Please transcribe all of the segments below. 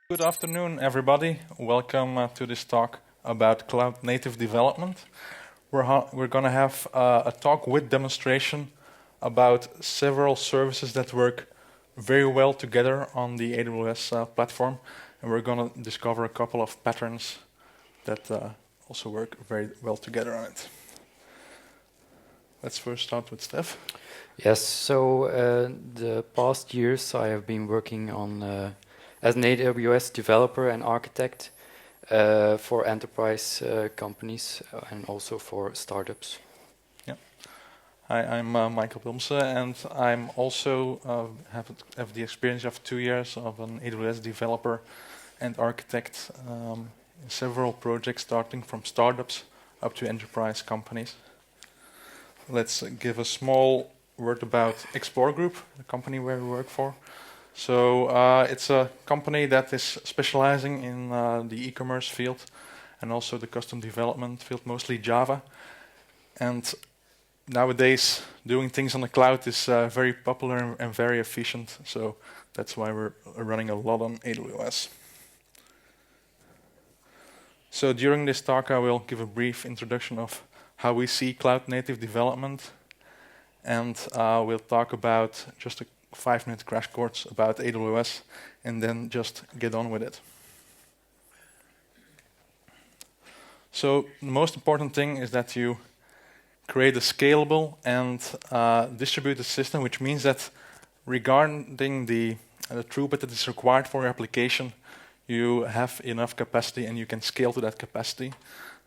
Good afternoon, everybody. Welcome to this talk about cloud native development. We're going to have a talk with demonstration about several services that work very well together on the AWS platform, and we're going to discover a couple of patterns that also work very well together on it. Let's first start with Stef. Yes, so the past years I have been working on as an AWS developer and architect for enterprise companies and also for startups. Yeah. Hi, I'm Michael Willemse, and I'm also have the experience of 2 years of an AWS developer and architect in several projects, starting from startups up to enterprise companies. Let's give a small word about Explore Group, the company where we work for. So it's a company that is specializing in the e-commerce field and also the custom development field, mostly Java. And nowadays, doing things on the cloud is very popular and very efficient. So that's why we're running a lot on AWS. So during this talk, I will give a brief introduction of how we see cloud native development. And we'll talk about just a 5-minute crash course about AWS and then just get on with it. So the most important thing is that you create a scalable and distributed system, which means that regarding the throughput that is required for your application, you have enough capacity and you can scale to that capacity.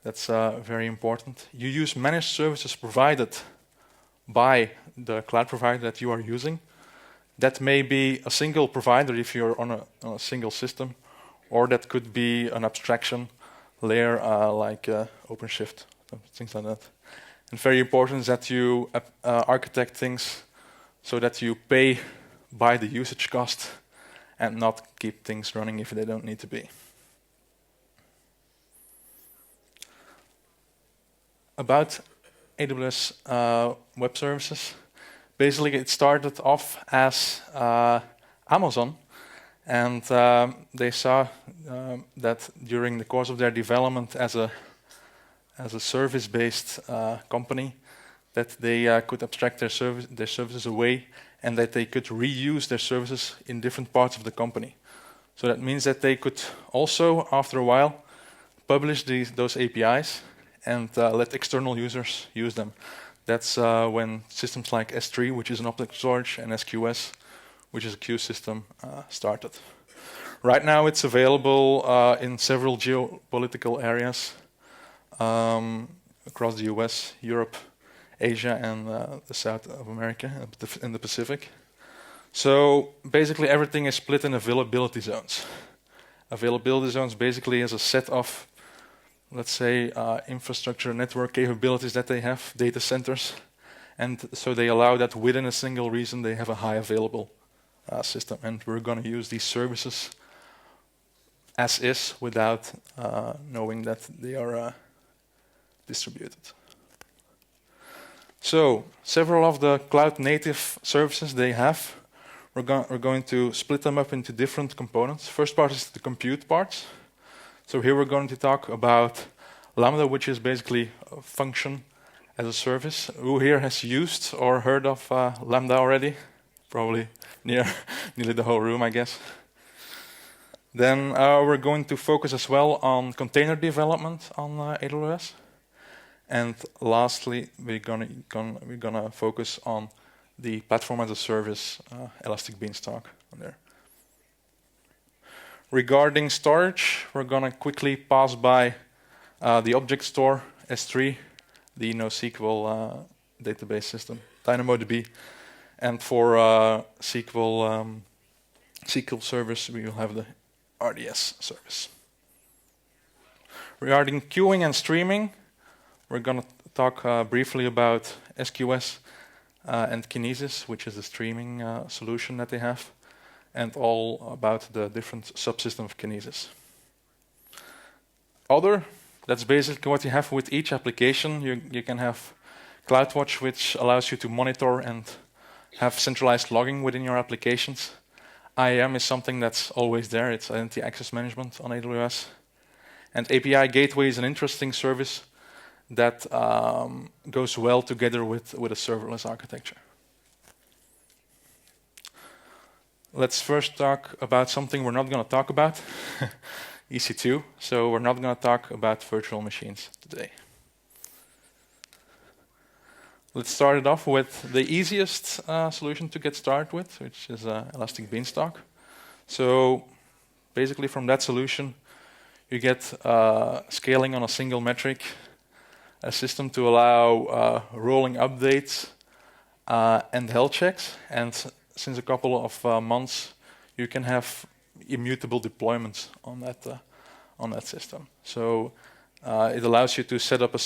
That's very important. You use managed services provided by the cloud provider that you are using. That may be a single provider if you're on a single system, or that could be an abstraction layer like OpenShift, things like that. And very important is that you architect things so that you pay by the usage cost and not keep things running if they don't need to be. About AWS Web Services. Basically, it started off as Amazon, and they saw that during the course of their development as a service-based company, that they could abstract their services away, and that they could reuse their services in different parts of the company. So that means that they could also, after a while, publish those APIs and let external users use them. That's when systems like S3, which is an object storage, and SQS, which is a queue system, started. Right now it's available in several geopolitical areas across the US, Europe, Asia, and the South of America, and the Pacific. So basically everything is split in availability zones. Availability zones basically is a set of, let's say, infrastructure network capabilities that they have, data centers, and so they allow that within a single region they have a high available system, and we're going to use these services as is without knowing that they are distributed. So several of the cloud native services they have, we're going to split them up into different components. First part is the compute parts. So here we're going to talk about Lambda, which is basically a function as a service. Who here has used or heard of Lambda already? Probably nearly the whole room, I guess. Then we're going to focus as well on container development on AWS. And lastly, we're gonna focus on the platform as a service, Elastic Beanstalk on there. Regarding storage, we're going to quickly pass by the object store, S3, the NoSQL database system, DynamoDB, and for SQL service, we will have the RDS service. Regarding queuing and streaming, we're going to talk briefly about SQS and Kinesis, which is a streaming solution that they have, and all about the different subsystems of Kinesis. Other, that's basically what you have with each application. You can have CloudWatch, which allows you to monitor and have centralized logging within your applications. IAM is something that's always there. It's Identity Access Management on AWS. And API Gateway is an interesting service that goes well together with a serverless architecture. Let's first talk about something we're not going to talk about, EC2. So we're not going to talk about virtual machines today. Let's start it off with the easiest solution to get started with, which is Elastic Beanstalk. So basically from that solution, you get scaling on a single metric, a system to allow rolling updates and health checks. And since a couple of months, you can have immutable deployments on that system. So it allows you to set up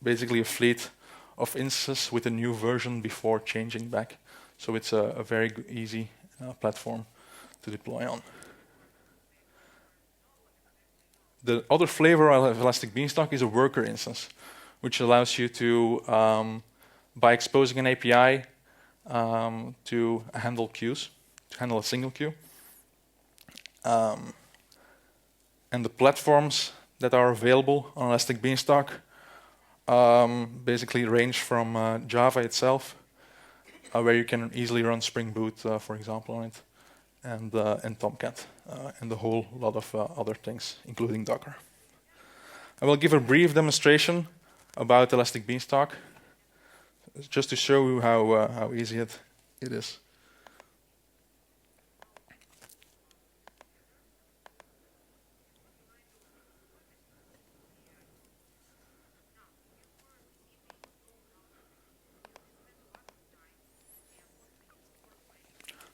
basically a fleet of instances with a new version before changing back. So it's a very easy platform to deploy on. The other flavor of Elastic Beanstalk is a worker instance, which allows you to, by exposing an API, to handle queues, to handle a single queue. And the platforms that are available on Elastic Beanstalk basically range from Java itself, where you can easily run Spring Boot, for example, on it, and Tomcat, and a whole lot of other things, including Docker. I will give a brief demonstration about Elastic Beanstalk, just to show you how easy it is.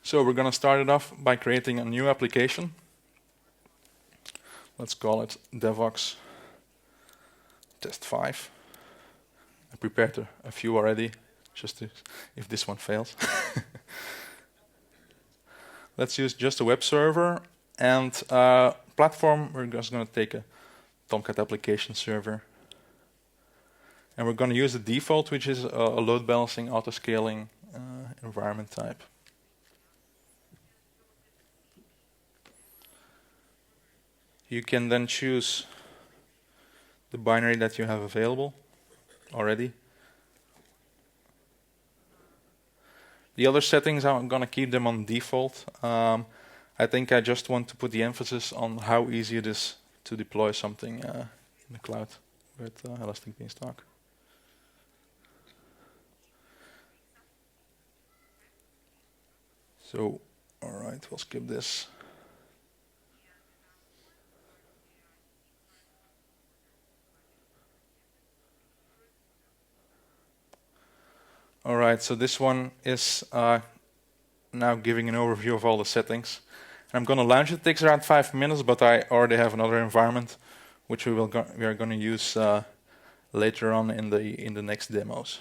So we're going to start it off by creating a new application. Let's call it Devox Test 5. I prepared a few already, just if this one fails. Let's use just a web server and platform. We're just going to take a Tomcat application server. And we're going to use the default, which is a load balancing, auto-scaling environment type. You can then choose the binary that you have available already. The other settings, I'm going to keep them on default. I think I just want to put the emphasis on how easy it is to deploy something in the cloud with Elastic Beanstalk. So, all right, we'll skip this. All right, so this one is now giving an overview of all the settings. And I'm going to launch it. It takes around 5 minutes, but I already have another environment, which we are going to use later on in the next demos.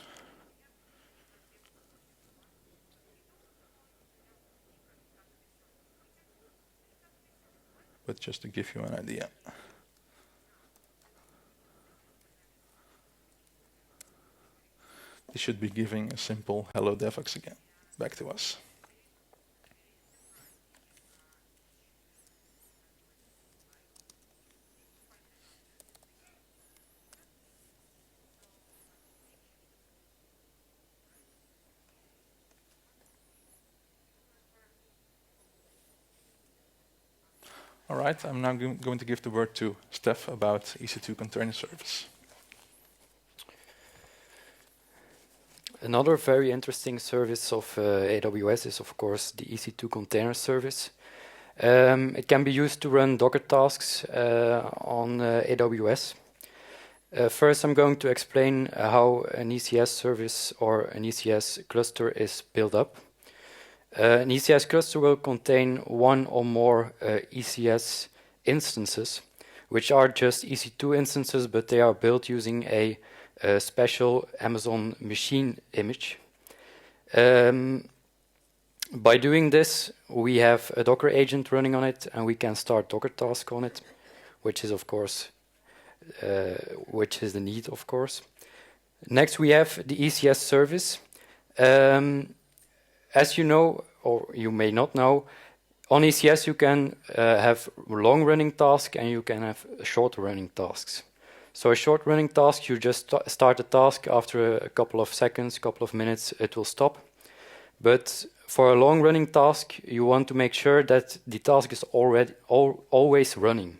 But just to give you an idea. This should be giving a simple hello Devox again back to us. All right, I'm now going to give the word to Stef about EC2 Container Service. Another very interesting service of AWS is, of course, the EC2 Container Service. It can be used to run Docker tasks on AWS. First, I'm going to explain how an ECS service or an ECS cluster is built up. An ECS cluster will contain one or more ECS instances, which are just EC2 instances, but they are built using a special Amazon machine image. By doing this, we have a Docker agent running on it, and we can start Docker tasks on it, which is, of course, which is the need, of course. Next, we have the ECS service. As you know, or you may not know, on ECS you can have long-running tasks and you can have short-running tasks. So a short-running task, you just start a task, after a couple of seconds, couple of minutes, it will stop. But for a long-running task, you want to make sure that the task is always running.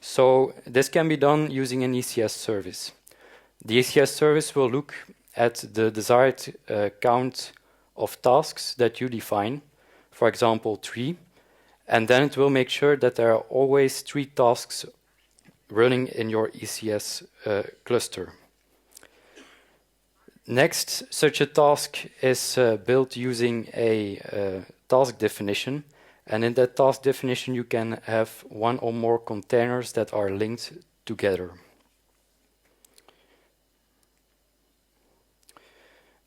So this can be done using an ECS service. The ECS service will look at the desired count of tasks that you define, for example 3, and then it will make sure that there are always 3 tasks running in your ECS cluster. Next, such a task is built using a task definition, and in that task definition you can have one or more containers that are linked together.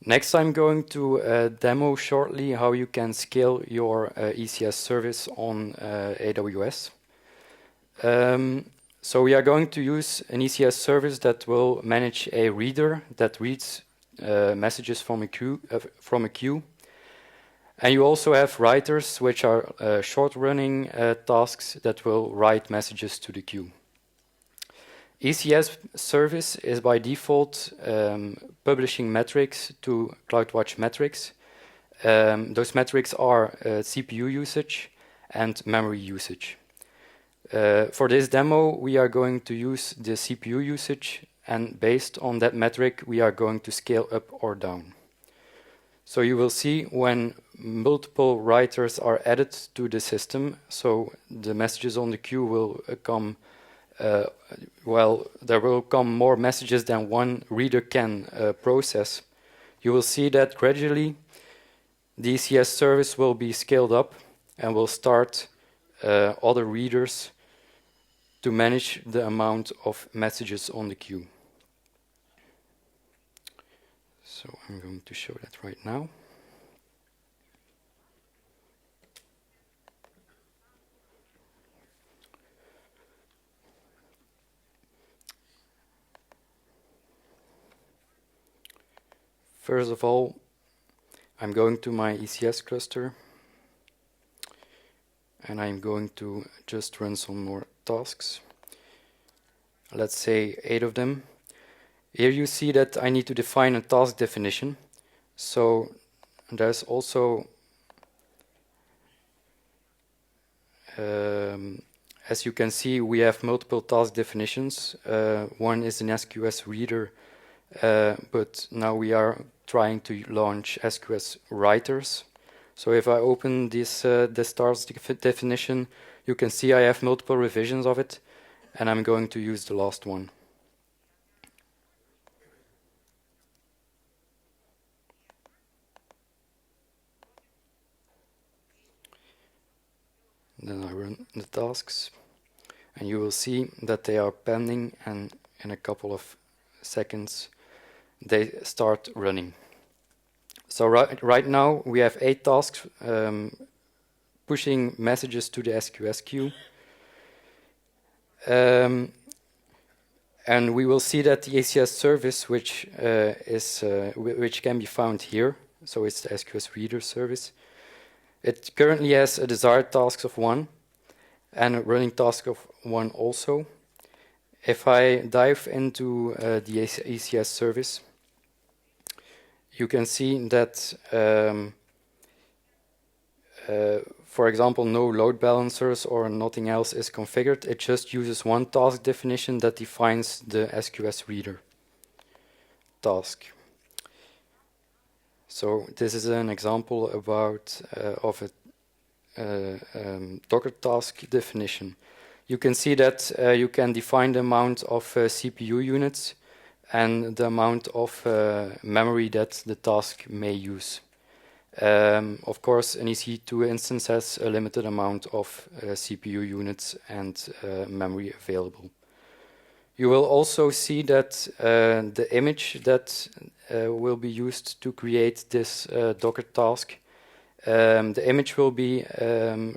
Next, I'm going to demo shortly how you can scale your ECS service on AWS. So we are going to use an ECS service that will manage a reader that reads messages from a queue. And you also have writers, which are short-running tasks that will write messages to the queue. ECS service is by default publishing metrics to CloudWatch metrics. Those metrics are CPU usage and memory usage. For this demo, we are going to use the CPU usage, and based on that metric, we are going to scale up or down. So you will see when multiple writers are added to the system, so the messages on the queue will come there will come more messages than one reader can process. You will see that gradually the ECS service will be scaled up and will start other readers to manage the amount of messages on the queue. So I'm going to show that right now. First of all, I'm going to my ECS cluster and I'm going to just run some more tasks. Let's say 8 of them. Here you see that I need to define a task definition. So there's also, as you can see, we have multiple task definitions. One is an SQS reader, but now we are trying to launch SQS writers. So if I open this task definition, you can see I have multiple revisions of it, and I'm going to use the last one. Then I run the tasks, and you will see that they are pending, and in a couple of seconds they start running. So right now we have 8 tasks pushing messages to the SQS queue. And we will see that the ECS service, which can be found here, so it's the SQS reader service, it currently has a desired task of 1 and a running task of 1 also. If I dive into the ECS service, you can see that, for example, no load balancers or nothing else is configured. It just uses one task definition that defines the SQS reader task. So this is an example of a Docker task definition. You can see that you can define the amount of CPU units and the amount of memory that the task may use. Of course, an EC2 instance has a limited amount of CPU units and memory available. You will also see that the image that will be used to create this Docker task, the image will be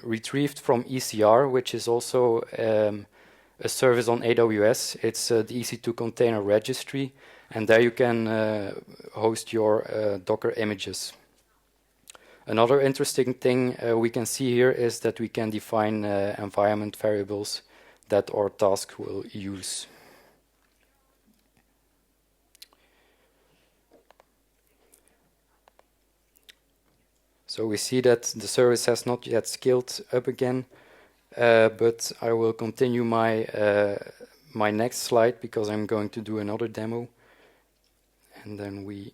retrieved from ECR, which is also a service on AWS. It's the EC2 Container Registry, and there you can host your Docker images. Another interesting thing we can see here is that we can define environment variables that our task will use. So we see that the service has not yet scaled up again, but I will continue my my next slide because I'm going to do another demo, and then we.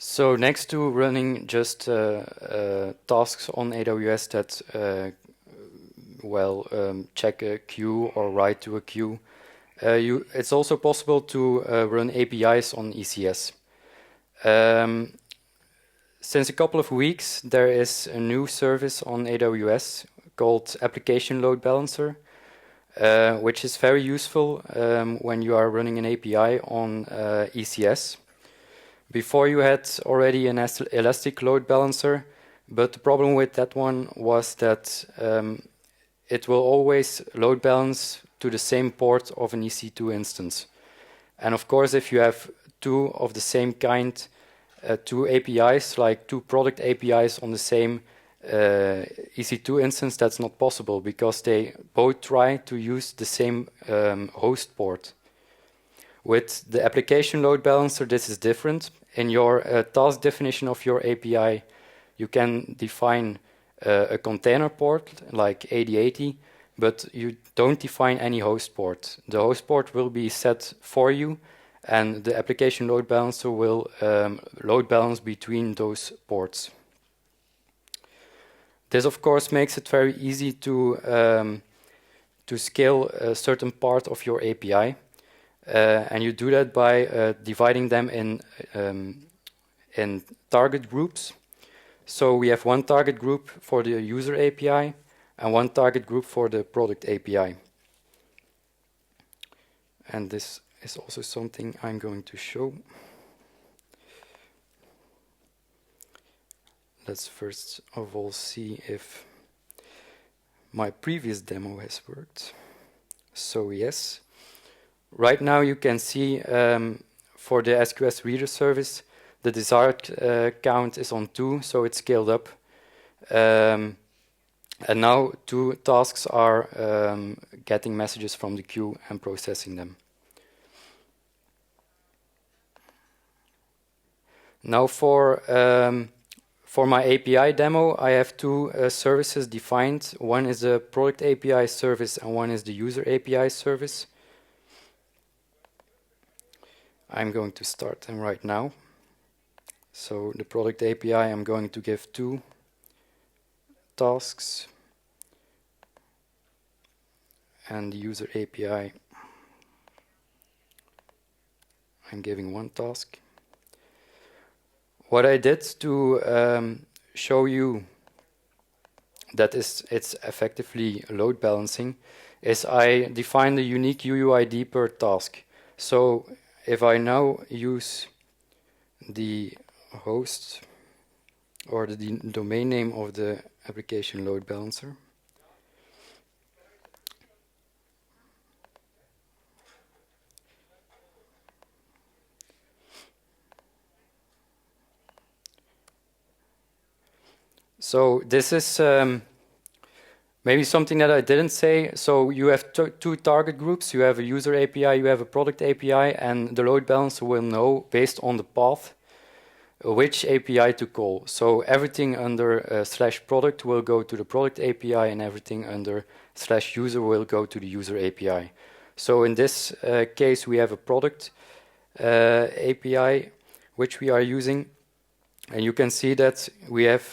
So next to running just tasks on AWS that check a queue or write to a queue, it's also possible to run APIs on ECS. Since a couple of weeks, there is a new service on AWS called Application Load Balancer, which is very useful when you are running an API on ECS. Before you had already an elastic load balancer, but the problem with that one was that it will always load balance to the same port of an EC2 instance. And of course, if you have two of the same kind, two APIs, like two product APIs on the same EC2 instance, that's not possible because they both try to use the same host port. With the application load balancer, this is different. In your task definition of your API, you can define a container port like 8080, but you don't define any host port. The host port will be set for you, and the application load balancer will load balance between those ports. This, of course, makes it very easy to scale a certain part of your API. And you do that by dividing them in target groups. So we have one target group for the user API and one target group for the product API. And this is also something I'm going to show. Let's first of all see if my previous demo has worked. So yes. Right now you can see for the SQS reader service, the desired count is on 2, so it's scaled up. And now 2 tasks are getting messages from the queue and processing them. Now for my API demo, I have 2 services defined. One is the product API service and one is the user API service. I'm going to start them right now. So the product API, I'm going to give 2 tasks. And the user API, I'm giving 1 task. What I did to show you that it's effectively load balancing is I defined a unique UUID per task. So if I now use the host or the domain name of the application load balancer, so this is maybe something that I didn't say. So you have 2 target groups. You have a user API, you have a product API, and the load balancer will know based on the path which API to call. So everything under /product will go to the product API, and everything under /user will go to the user API. So in this case, we have a product API which we are using, and you can see that we have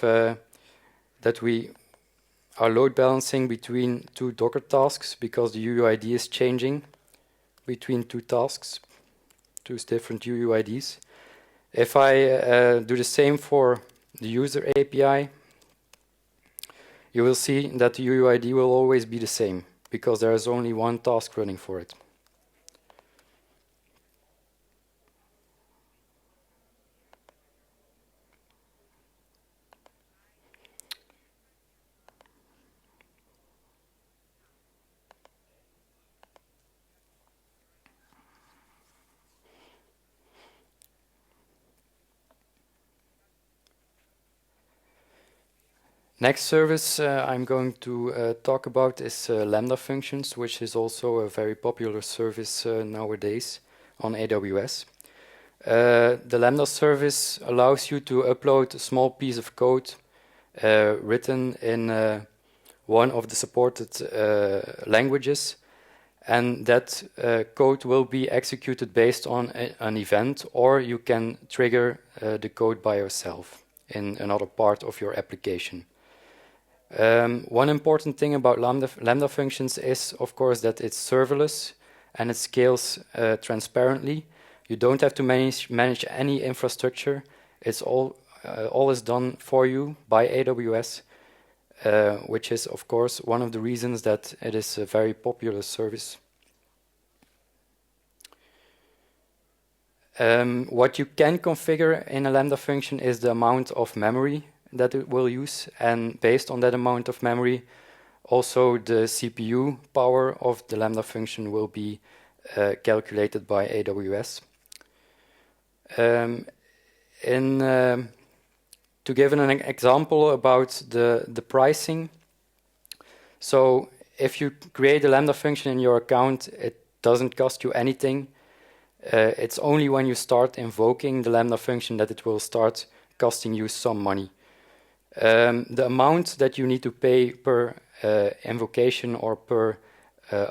that we are load balancing between 2 Docker tasks because the UUID is changing between 2 tasks, 2 different UUIDs. If I do the same for the user API, you will see that the UUID will always be the same because there is only one task running for it. Next service I'm going to talk about is Lambda functions, which is also a very popular service nowadays on AWS. The Lambda service allows you to upload a small piece of code written in one of the supported languages, and that code will be executed based on an event, or you can trigger the code by yourself in another part of your application. One important thing about Lambda functions is, of course, that it's serverless and it scales transparently. You don't have to manage any infrastructure. It's all is done for you by AWS, which is, of course, one of the reasons that it is a very popular service. What you can configure in a Lambda function is the amount of memory that it will use, and based on that amount of memory, also the CPU power of the Lambda function will be calculated by AWS. To give an example about the pricing, so if you create a Lambda function in your account, it doesn't cost you anything. It's only when you start invoking the Lambda function that it will start costing you some money. The amount that you need to pay per invocation or per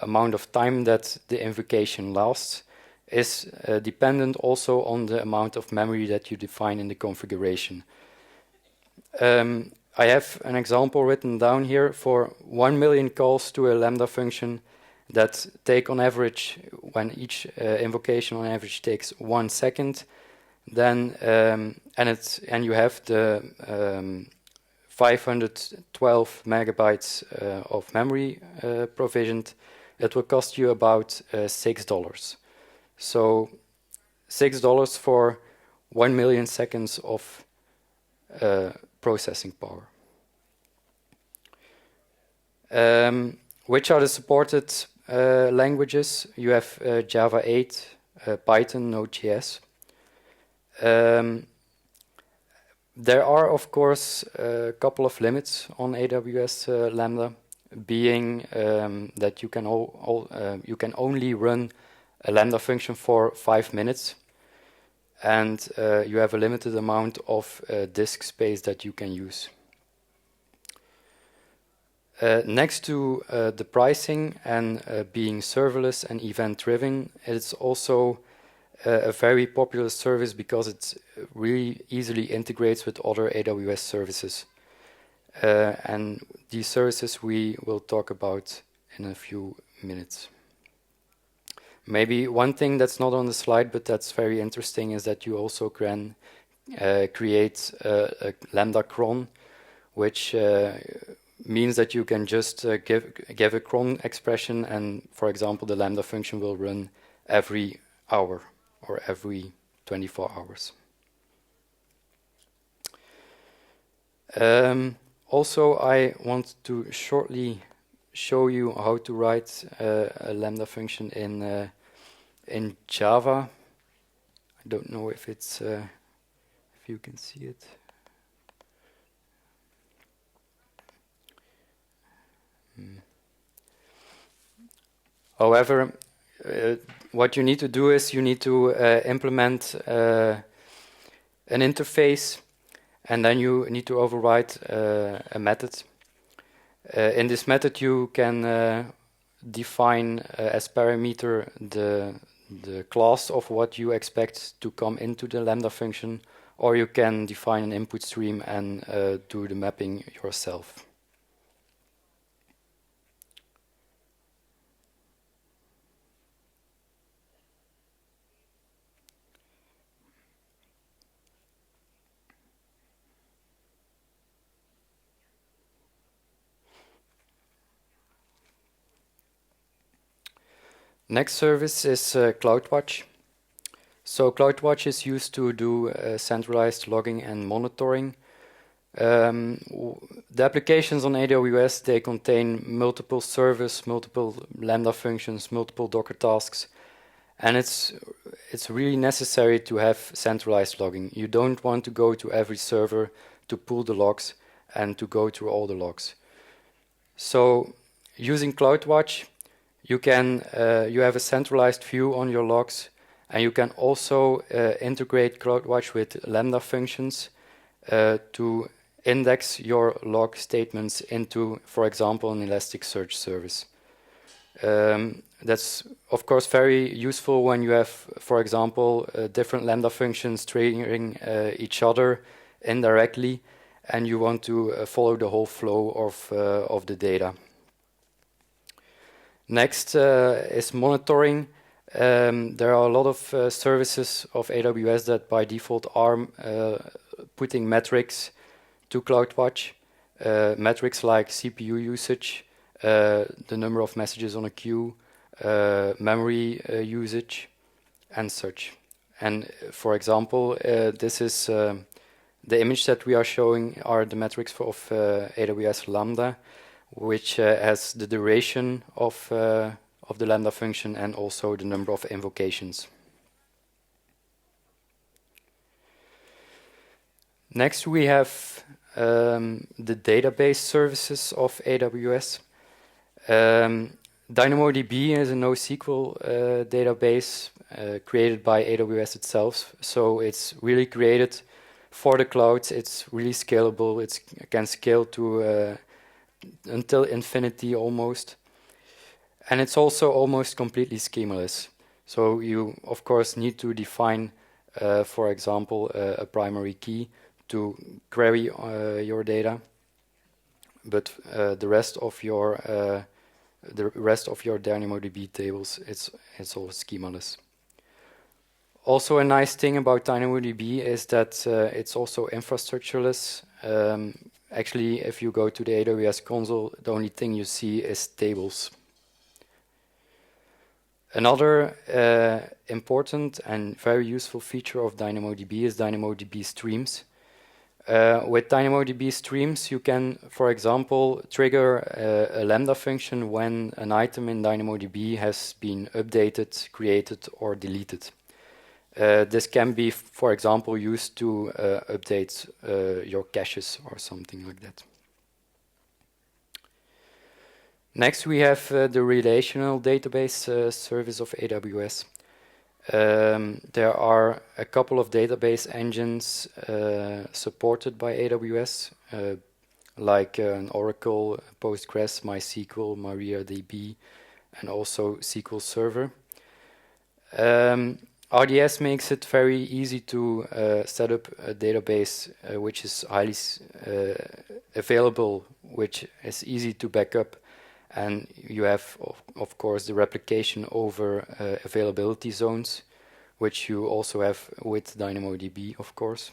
amount of time that the invocation lasts is dependent also on the amount of memory that you define in the configuration. I have an example written down here for 1 million calls to a Lambda function that take on average, when each invocation on average takes 1 second, then and you have the 512 megabytes of memory provisioned, it will cost you about $6. So $6 for 1 million seconds of processing power. Which are the supported languages? You have Java 8, Python, Node.js. There are, of course, a couple of limits on AWS Lambda, being that you can only run a Lambda function for 5 minutes, and you have a limited amount of disk space that you can use. Next to the pricing and being serverless and event-driven, it's also a very popular service because it really easily integrates with other AWS services. And these services we will talk about in a few minutes. Maybe one thing that's not on the slide, but that's very interesting, is that you also can create a Lambda cron, which means that you can just give a cron expression, and, for example, the Lambda function will run every hour or every 24 hours. Also, I want to shortly show you how to write a Lambda function in Java. I don't know if it's if you can see it. However, what you need to do is you need to implement an interface, and then you need to override a method. In this method, you can define as parameter the class of what you expect to come into the Lambda function, or you can define an input stream and do the mapping yourself. Next service is CloudWatch. So CloudWatch is used to do centralized logging and monitoring. The applications on AWS, they contain multiple servers, multiple Lambda functions, multiple Docker tasks, and it's really necessary to have centralized logging. You don't want to go to every server to pull the logs and to go through all the logs. So using CloudWatch, you have a centralized view on your logs, and you can also integrate CloudWatch with Lambda functions to index your log statements into, for example, an Elasticsearch service. That's, of course, very useful when you have, for example, different Lambda functions triggering each other indirectly, and you want to follow the whole flow of the data. Next is monitoring. There are a lot of services of AWS that by default are putting metrics to CloudWatch. Metrics like CPU usage, the number of messages on a queue, memory usage, and such. And for example, this is the image that we are showing are the metrics of AWS Lambda, which has the duration of the Lambda function and also the number of invocations. Next, we have the database services of AWS. DynamoDB is a NoSQL database created by AWS itself, so it's really created for the cloud. It's really scalable. It can scale to until infinity almost. And it's also almost completely schemaless. So you, of course, need to define, for example, a primary key to query your data. But the rest of your DynamoDB tables, it's all schemaless. Also, a nice thing about DynamoDB is that it's also infrastructureless. Actually, if you go to the AWS console, the only thing you see is tables. Another important and very useful feature of DynamoDB is DynamoDB streams. With DynamoDB streams, you can, for example, trigger a Lambda function when an item in DynamoDB has been updated, created, or deleted. This can be, for example, used to update your caches or something like that. Next, we have the relational database service of AWS. There are a couple of database engines supported by AWS, like an Oracle, Postgres, MySQL, MariaDB, and also SQL Server. RDS makes it very easy to set up a database which is highly available, which is easy to back up, and you have, of course, the replication over availability zones, which you also have with DynamoDB, of course.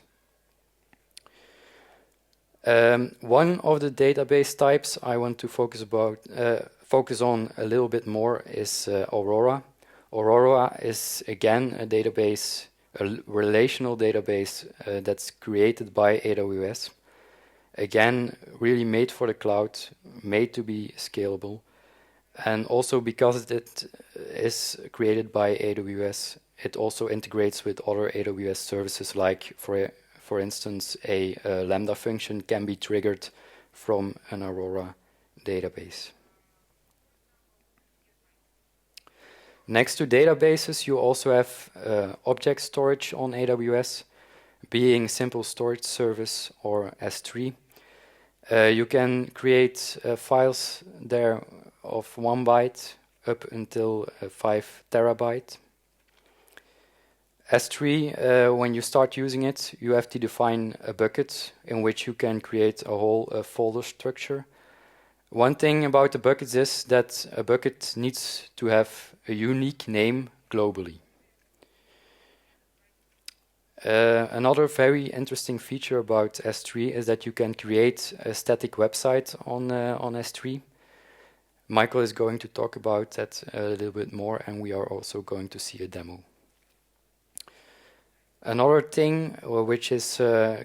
One of the database types I want to focus on a little bit more is Aurora. Aurora is again a database, a relational database that's created by AWS. Again, really made for the cloud, made to be scalable. And also because it is created by AWS, it also integrates with other AWS services, like, for instance, a Lambda function can be triggered from an Aurora database. Next to databases, you also have object storage on AWS, being simple storage service or S3. You can create files there of 1 byte up until 5 terabyte. S3, when you start using it, you have to define a bucket in which you can create a whole folder structure. One thing about the buckets is that a bucket needs to have a unique name globally. Another very interesting feature about S3 is that you can create a static website on S3. Michael is going to talk about that a little bit more, and we are also going to see a demo. Another thing which is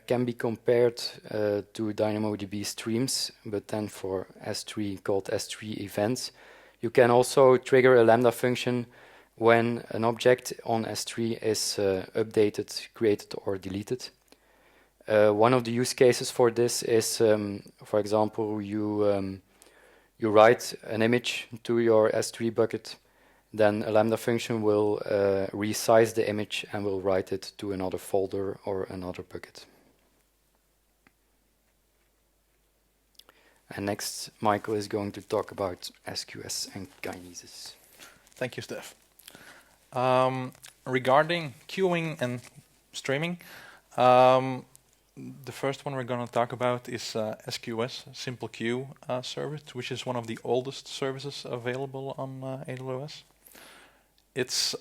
can be compared to DynamoDB streams, but then for S3 called S3 events. You can also trigger a Lambda function when an object on S3 is updated, created, or deleted. One of the use cases for this is, for example, you write an image to your S3 bucket, then a Lambda function will resize the image and will write it to another folder or another bucket. And next, Michael is going to talk about SQS and kinesis. Thank you, Stef. Regarding queuing and streaming, the first one we're going to talk about is SQS, Simple Queue Service, which is one of the oldest services available on AWS. It's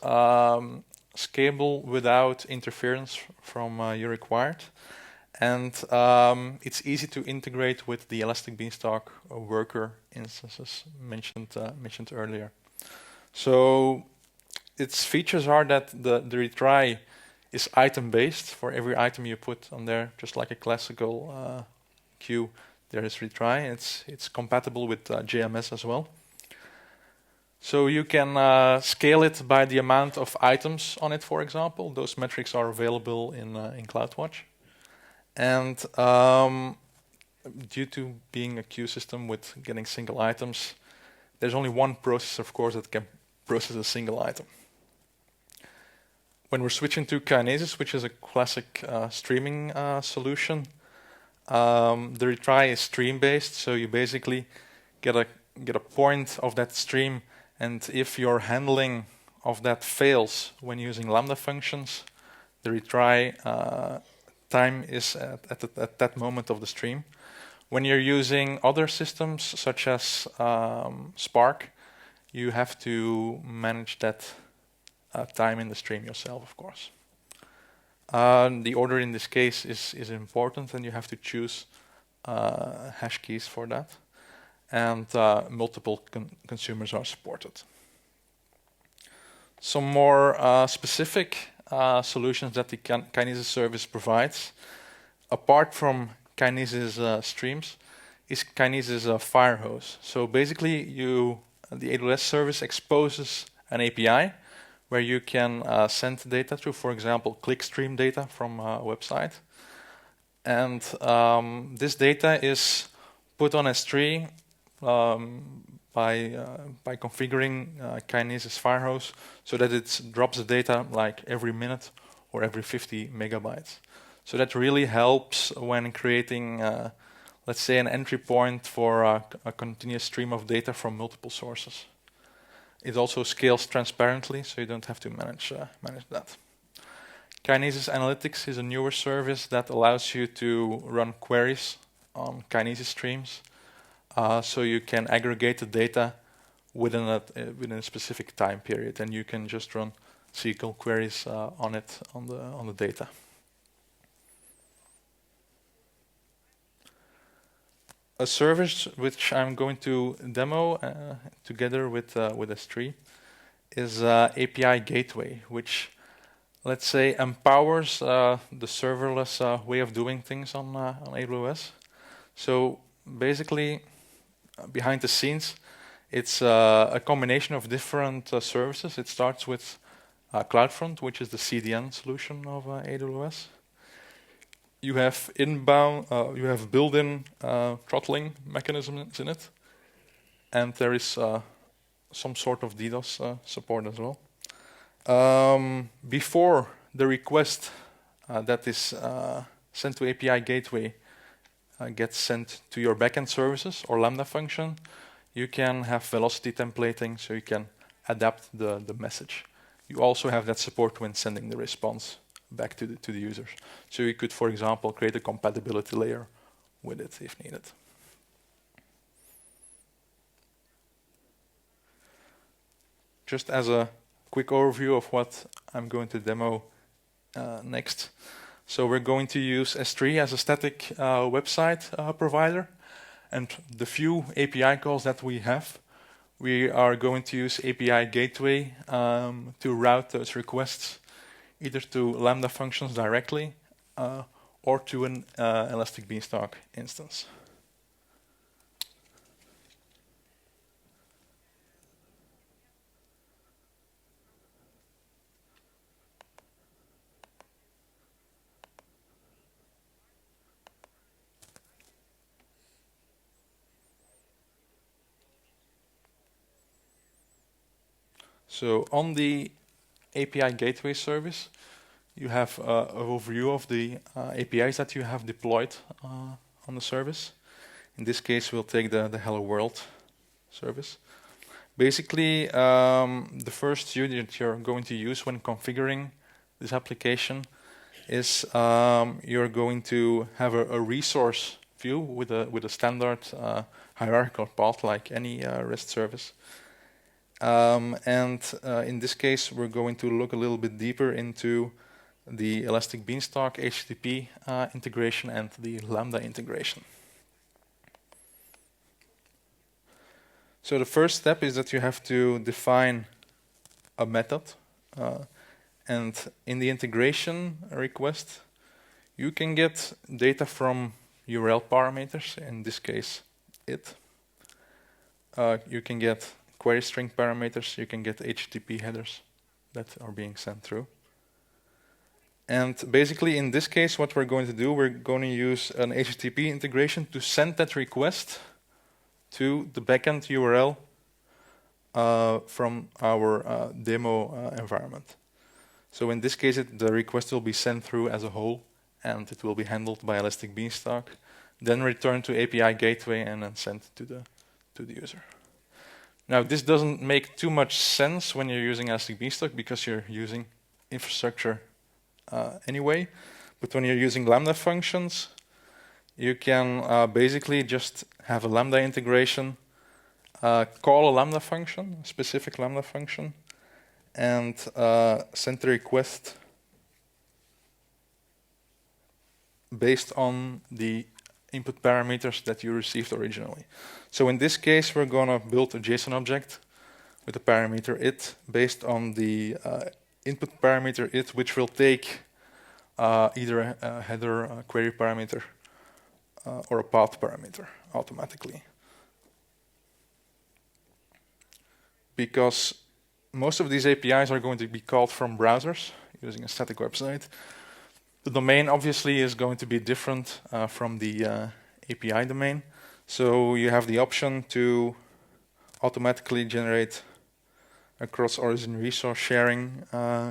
scalable without interference from your required, and it's easy to integrate with the Elastic Beanstalk worker instances mentioned earlier. So its features are that the retry is item-based. For every item you put on there, just like a classical queue, there is retry. It's compatible with JMS as well. So you can scale it by the amount of items on it, for example. Those metrics are available in CloudWatch. And due to being a queue system with getting single items, there's only one processor, of course, that can process a single item. When we're switching to Kinesis, which is a classic streaming solution, the retry is stream-based, so you basically get a point of that stream, and if your handling of that fails when using Lambda functions, the retry time is at that moment of the stream. When you're using other systems, such as Spark, you have to manage that time in the stream yourself, of course. The order in this case is important, and you have to choose hash keys for that. And multiple consumers are supported. Some more specific solutions that the Kinesis service provides, apart from Kinesis streams, is Kinesis Firehose. So basically, the AWS service exposes an API where you can send data to, for example, clickstream data from a website. And this data is put on S3 by configuring Kinesis Firehose so that it drops the data like every minute or every 50 megabytes. So that really helps when creating, let's say, an entry point for a continuous stream of data from multiple sources. It also scales transparently, so you don't have to manage that. Kinesis Analytics is a newer service that allows you to run queries on Kinesis streams. So you can aggregate the data within a specific time period, and you can just run SQL queries on the data. A service which I'm going to demo together with S3 is API Gateway, which, let's say, empowers the serverless way of doing things on AWS. So basically, behind the scenes, it's a combination of different services. It starts with CloudFront, which is the CDN solution of AWS. You have you have built-in throttling mechanisms in it, and there is some sort of DDoS support as well. Before the request that is sent to API Gateway gets sent to your backend services or Lambda function, you can have velocity templating, so you can adapt the message. You also have that support when sending the response back to the users. So you could, for example, create a compatibility layer with it if needed. Just as a quick overview of what I'm going to demo next. So we're going to use S3 as a static website provider, and the few API calls that we have we are going to use API Gateway to route those requests either to Lambda functions directly or to an Elastic Beanstalk instance. So on the API Gateway service, you have an overview of the APIs that you have deployed on the service. In this case, we'll take the Hello World service. Basically, the first view that you're going to use when configuring this application is you're going to have a resource view with a standard hierarchical path like any REST service. In this case, we're going to look a little bit deeper into the Elastic Beanstalk HTTP integration and the Lambda integration. So the first step is that you have to define a method. And in the integration request, you can get data from URL parameters, in this case, it. You can get query string parameters, you can get HTTP headers that are being sent through. And basically, in this case, what we're going to do, we're going to use an HTTP integration to send that request to the backend URL from our demo environment. So in this case, the request will be sent through as a whole, and it will be handled by Elastic Beanstalk, then returned to API Gateway, and then sent to the user. Now, this doesn't make too much sense when you're using Elastic Beanstalk because you're using infrastructure anyway. But when you're using Lambda functions, you can basically just have a Lambda integration, call a Lambda function, a specific Lambda function, and send the request based on the input parameters that you received originally. So in this case, we're going to build a JSON object with a parameter it based on the input parameter it, which will take either a header, a query parameter, or a path parameter automatically. Because most of these APIs are going to be called from browsers using a static website. The domain obviously is going to be different from the API domain. So you have the option to automatically generate a cross-origin resource sharing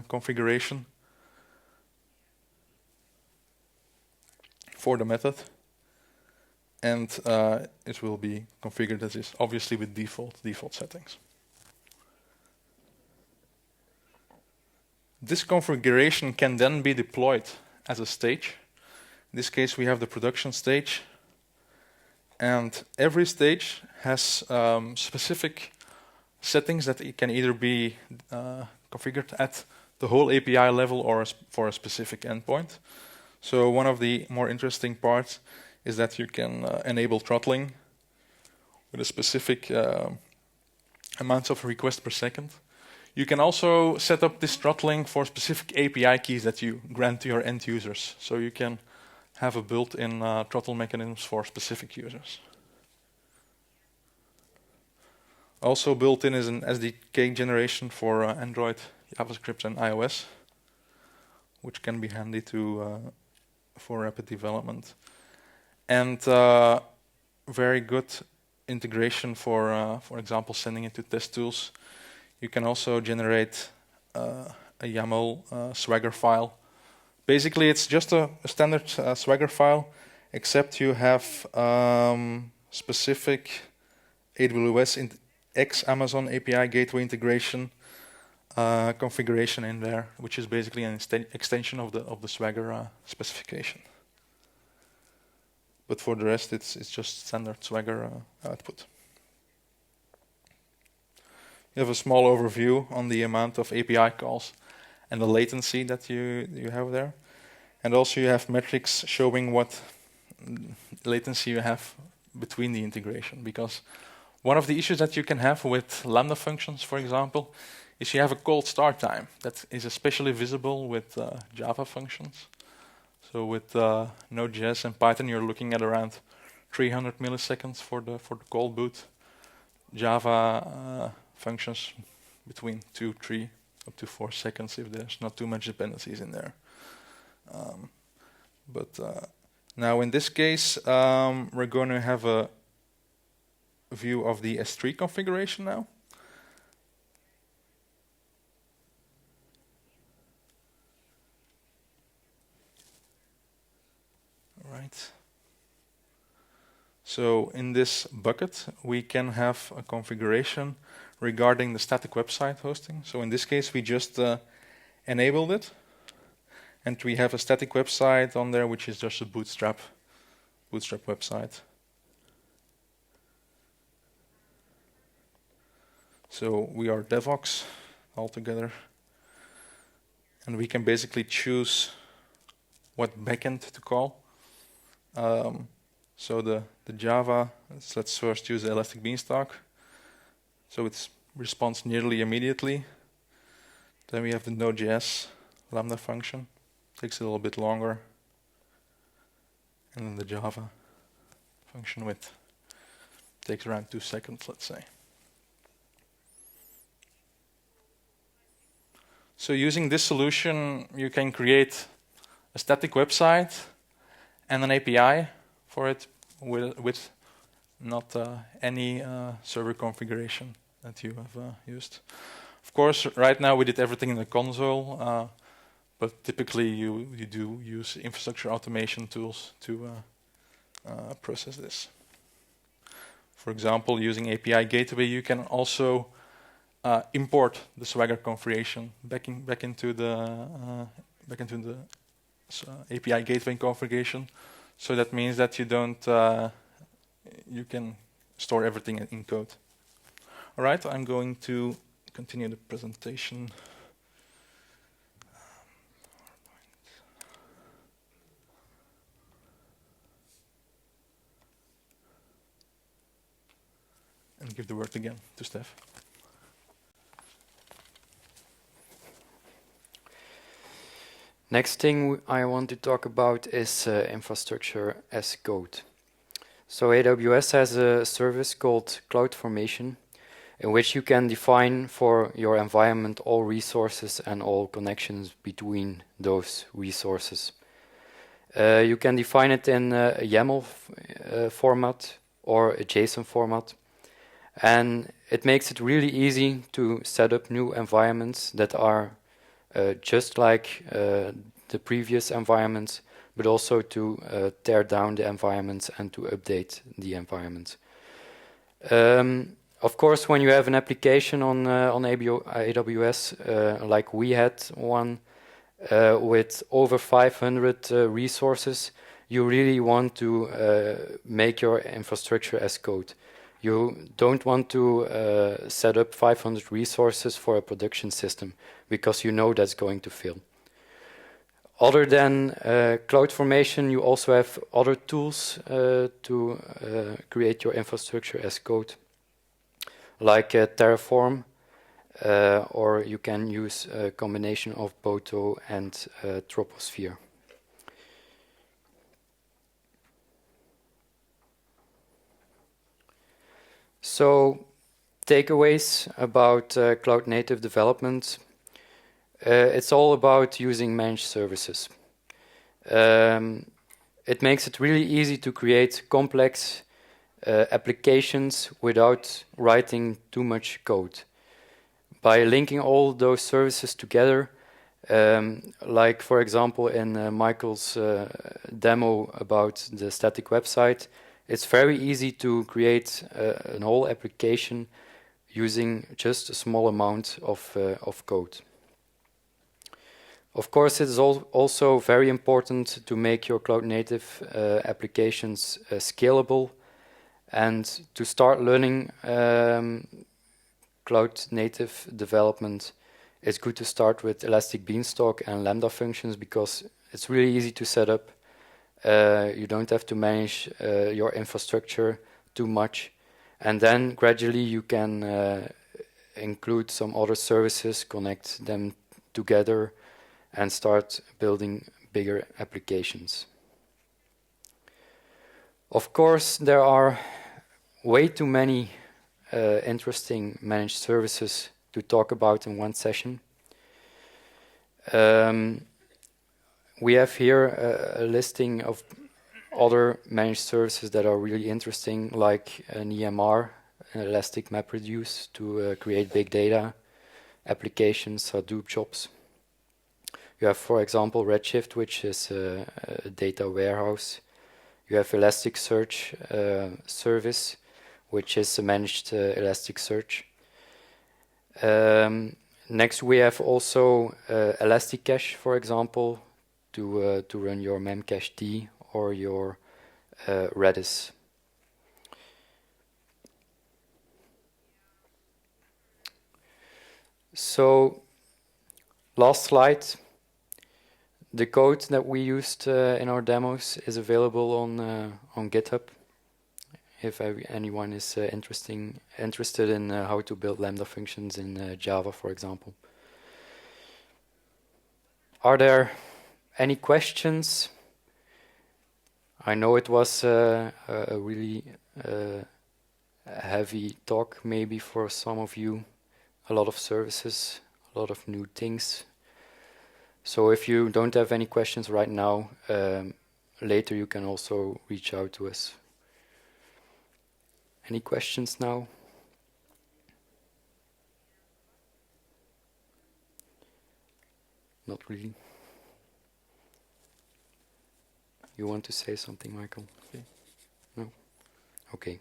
configuration for the method. And it will be configured as is, obviously with default settings. This configuration can then be deployed as a stage. In this case, we have the production stage. And every stage has specific settings that it can either be configured at the whole API level or for a specific endpoint. So one of the more interesting parts is that you can enable throttling with a specific amounts of requests per second. You can also set up this throttling for specific API keys that you grant to your end users. So you can have a built-in throttle mechanisms for specific users. Also built in is an SDK generation for Android, JavaScript, and iOS, which can be handy for rapid development. And very good integration for example, sending it to test tools. You can also generate a YAML Swagger file. Basically, it's just a standard Swagger file, except you have specific AWS X Amazon API Gateway integration configuration in there, which is basically an extension of the Swagger specification. But for the rest, it's just standard Swagger output. You have a small overview on the amount of API calls and the latency that you have there. And also you have metrics showing what latency you have between the integration, because one of the issues that you can have with Lambda functions, for example, is you have a cold start time that is especially visible with Java functions. So with Node.js and Python, you're looking at around 300 milliseconds for the cold boot. Java functions between 2, 3, up to 4 seconds if there's not too much dependencies in there. Now in this case, we're going to have a view of the S3 configuration now. Right. So in this bucket, we can have a configuration regarding the static website hosting. So in this case, we just enabled it. And we have a static website on there, which is just a bootstrap website. So we are DevOps altogether. And we can basically choose what backend to call. So the Java, let's first use the Elastic Beanstalk. So it responds nearly immediately. Then we have the Node.js Lambda function. Takes a little bit longer. And then the Java function with takes around 2 seconds, let's say. So using this solution, you can create a static website and an API for it with not any server configuration that you have used. Of course, right now we did everything in the console, but typically you do use infrastructure automation tools to process this. For example, using API Gateway, you can also import the Swagger configuration back into the API Gateway configuration. So that means that you don't you can store everything in code. All right, I'm going to continue the presentation. And give the word again to Stef. Next thing I want to talk about is infrastructure as code. So AWS has a service called CloudFormation, in which you can define for your environment all resources and all connections between those resources. You can define it in a YAML format or a JSON format. And it makes it really easy to set up new environments that are just like the previous environments, but also to tear down the environments and to update the environment. Of course, when you have an application on AWS, like we had one with over 500 resources, you really want to make your infrastructure as code. You don't want to set up 500 resources for a production system because you know that's going to fail. Other than CloudFormation, you also have other tools to create your infrastructure as code, like Terraform, or you can use a combination of Boto and Troposphere. So, takeaways about cloud native development. It's all about using managed services. It makes it really easy to create complex applications without writing too much code. By linking all those services together, like for example in Michael's demo about the static website, it's very easy to create a whole application using just a small amount of code. Of course, it is also very important to make your cloud native applications scalable, and to start learning cloud native development, it's good to start with Elastic Beanstalk and Lambda functions because it's really easy to set up. You don't have to manage your infrastructure too much, And then gradually you can include some other services, connect them together, and start building bigger applications. Of course, there are way too many interesting managed services to talk about in one session. We have here a listing of other managed services that are really interesting, like an EMR, an Elastic MapReduce, to create big data applications, Hadoop jobs. You have, for example, Redshift, which is a data warehouse. You have Elasticsearch service, which is a managed Elasticsearch. Next, we have also Elasticache, for example, to run your Memcached or your Redis. So, last slide. The code that we used in our demos is available on GitHub. If anyone is interested in how to build Lambda functions in Java, for example. Are there any questions? I know it was a really heavy talk, maybe for some of you. A lot of services, a lot of new things. So if you don't have any questions right now, later you can also reach out to us. Any questions now? Not really. You want to say something, Michael? Okay. No? Okay.